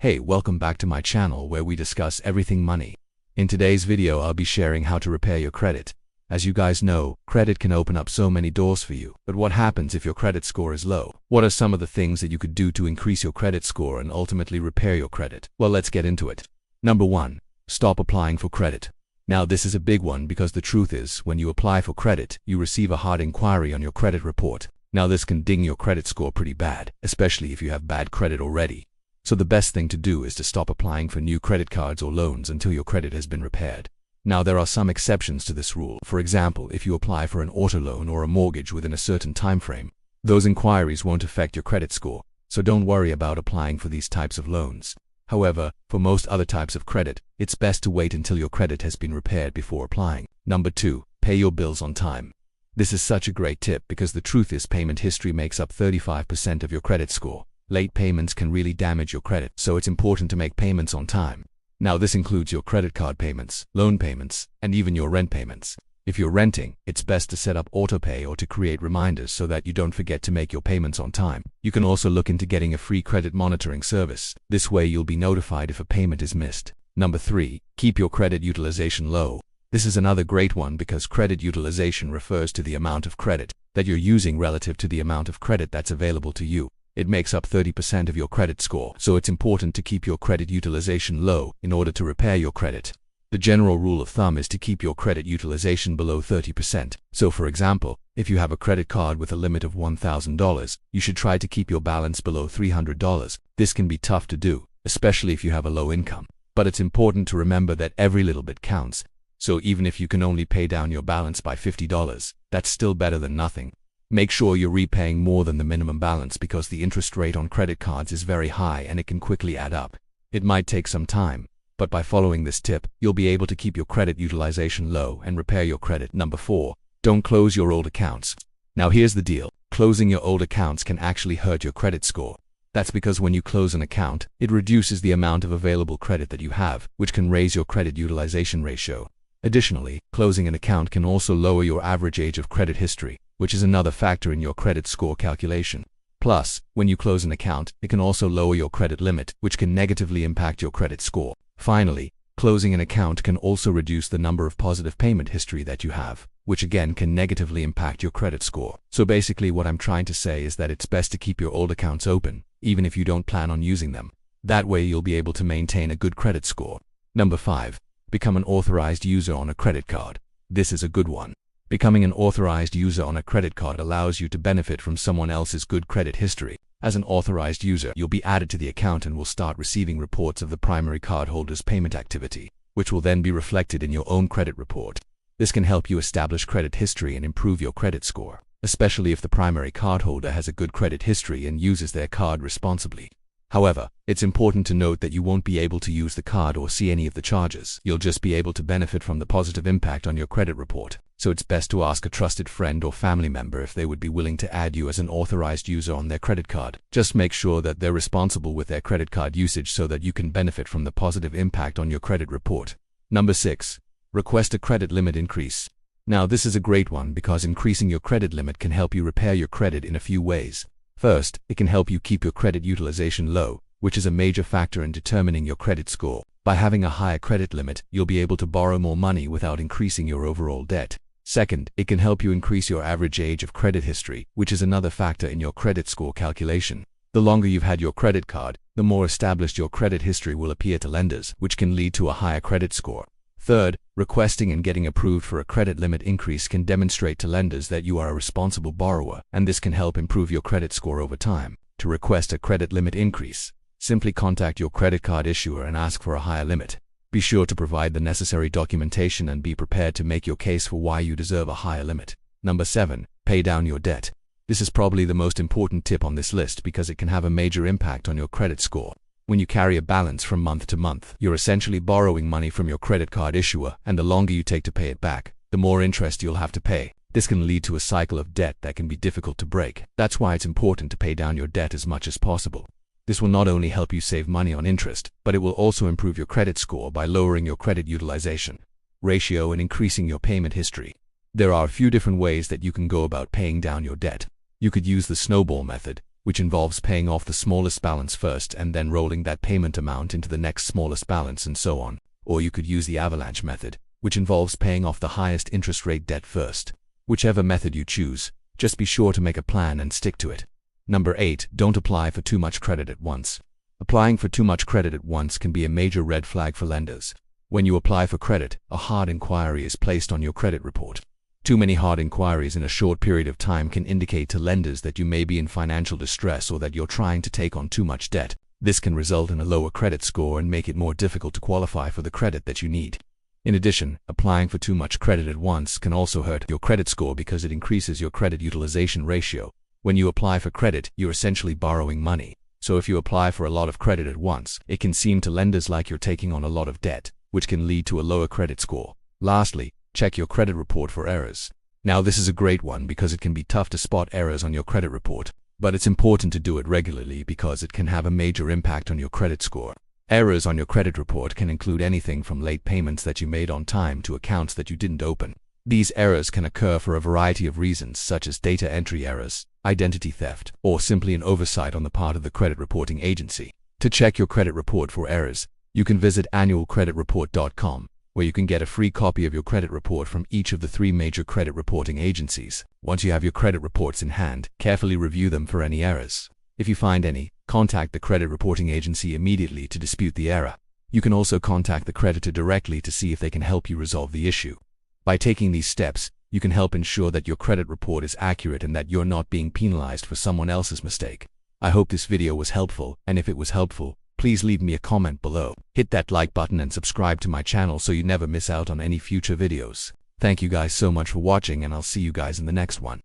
Hey, welcome back to my channel where we discuss everything money. In today's video, I'll be sharing how to repair your credit. As you guys know, credit can open up so many doors for you. But what happens if your credit score is low? What are some of the things that you could do to increase your credit score and ultimately repair your credit? Well, let's get into it. Number 1. Stop applying for credit. Now, this is a big one because the truth is, when you apply for credit, you receive a hard inquiry on your credit report. Now, this can ding your credit score pretty bad, especially if you have bad credit already. So the best thing to do is to stop applying for new credit cards or loans until your credit has been repaired. Now, there are some exceptions to this rule. For example, if you apply for an auto loan or a mortgage within a certain time frame, those inquiries won't affect your credit score, so don't worry about applying for these types of loans. However, for most other types of credit, it's best to wait until your credit has been repaired before applying. Number 2. Pay your bills on time. This is such a great tip because the truth is payment history makes up 35% of your credit score. Late payments can really damage your credit, so it's important to make payments on time. Now, this includes your credit card payments, loan payments, and even your rent payments. If you're renting, it's best to set up autopay or to create reminders so that you don't forget to make your payments on time. You can also look into getting a free credit monitoring service. This way, you'll be notified if a payment is missed. Number 3. Keep your credit utilization low. This is another great one because credit utilization refers to the amount of credit that you're using relative to the amount of credit that's available to you. It makes up 30% of your credit score, so it's important to keep your credit utilization low in order to repair your credit. The general rule of thumb is to keep your credit utilization below 30%. So for example, if you have a credit card with a limit of $1,000, you should try to keep your balance below $300. This can be tough to do, especially if you have a low income. But it's important to remember that every little bit counts. So even if you can only pay down your balance by $50, that's still better than nothing. Make sure you're repaying more than the minimum balance because the interest rate on credit cards is very high and it can quickly add up. It might take some time, but by following this tip, you'll be able to keep your credit utilization low and repair your credit. Number 4. Don't close your old accounts. Now here's the deal. Closing your old accounts can actually hurt your credit score. That's because when you close an account, it reduces the amount of available credit that you have, which can raise your credit utilization ratio. Additionally, closing an account can also lower your average age of credit history, which is another factor in your credit score calculation. Plus, when you close an account, it can also lower your credit limit, which can negatively impact your credit score. Finally, closing an account can also reduce the number of positive payment history that you have, which again can negatively impact your credit score. So basically what I'm trying to say is that it's best to keep your old accounts open, even if you don't plan on using them. That way you'll be able to maintain a good credit score. Number 5. Become an authorized user on a credit card. This is a good one. Becoming an authorized user on a credit card allows you to benefit from someone else's good credit history. As an authorized user, you'll be added to the account and will start receiving reports of the primary cardholder's payment activity, which will then be reflected in your own credit report. This can help you establish credit history and improve your credit score, especially if the primary cardholder has a good credit history and uses their card responsibly. However, it's important to note that you won't be able to use the card or see any of the charges. You'll just be able to benefit from the positive impact on your credit report. So it's best to ask a trusted friend or family member if they would be willing to add you as an authorized user on their credit card. Just make sure that they're responsible with their credit card usage so that you can benefit from the positive impact on your credit report. Number 6. Request a credit limit increase. Now, this is a great one because increasing your credit limit can help you repair your credit in a few ways. First, it can help you keep your credit utilization low, which is a major factor in determining your credit score. By having a higher credit limit, you'll be able to borrow more money without increasing your overall debt. Second, it can help you increase your average age of credit history, which is another factor in your credit score calculation. The longer you've had your credit card, the more established your credit history will appear to lenders, which can lead to a higher credit score. Third, requesting and getting approved for a credit limit increase can demonstrate to lenders that you are a responsible borrower, and this can help improve your credit score over time. To request a credit limit increase, simply contact your credit card issuer and ask for a higher limit. Be sure to provide the necessary documentation and be prepared to make your case for why you deserve a higher limit. Number 7. Pay down your debt. This is probably the most important tip on this list because it can have a major impact on your credit score. When you carry a balance from month to month, you're essentially borrowing money from your credit card issuer, and the longer you take to pay it back, the more interest you'll have to pay. This can lead to a cycle of debt that can be difficult to break. That's why it's important to pay down your debt as much as possible. This will not only help you save money on interest, but it will also improve your credit score by lowering your credit utilization ratio and increasing your payment history. There are a few different ways that you can go about paying down your debt. You could use the snowball method. which involves paying off the smallest balance first and then rolling that payment amount into the next smallest balance and so on. Or you could use the avalanche method, which involves paying off the highest interest rate debt first. Whichever method you choose, just be sure to make a plan and stick to it. Number 8. Don't apply for too much credit at once. Applying for too much credit at once can be a major red flag for lenders. When you apply for credit, a hard inquiry is placed on your credit report. Too many hard inquiries in a short period of time can indicate to lenders that you may be in financial distress or that you're trying to take on too much debt. This can result in a lower credit score and make it more difficult to qualify for the credit that you need. In addition, applying for too much credit at once can also hurt your credit score because it increases your credit utilization ratio. When you apply for credit, you're essentially borrowing money. So if you apply for a lot of credit at once, it can seem to lenders like you're taking on a lot of debt, which can lead to a lower credit score. Lastly, check your credit report for errors. Now this is a great one because it can be tough to spot errors on your credit report, but it's important to do it regularly because it can have a major impact on your credit score. Errors on your credit report can include anything from late payments that you made on time to accounts that you didn't open. These errors can occur for a variety of reasons such as data entry errors, identity theft, or simply an oversight on the part of the credit reporting agency. To check your credit report for errors, you can visit annualcreditreport.com, where you can get a free copy of your credit report from each of the 3 major credit reporting agencies. Once you have your credit reports in hand, carefully review them for any errors. If you find any, contact the credit reporting agency immediately to dispute the error. You can also contact the creditor directly to see if they can help you resolve the issue. By taking these steps, you can help ensure that your credit report is accurate and that you're not being penalized for someone else's mistake. I hope this video was helpful, and if it was helpful, please leave me a comment below. Hit that like button and subscribe to my channel so you never miss out on any future videos. Thank you guys so much for watching, and I'll see you guys in the next one.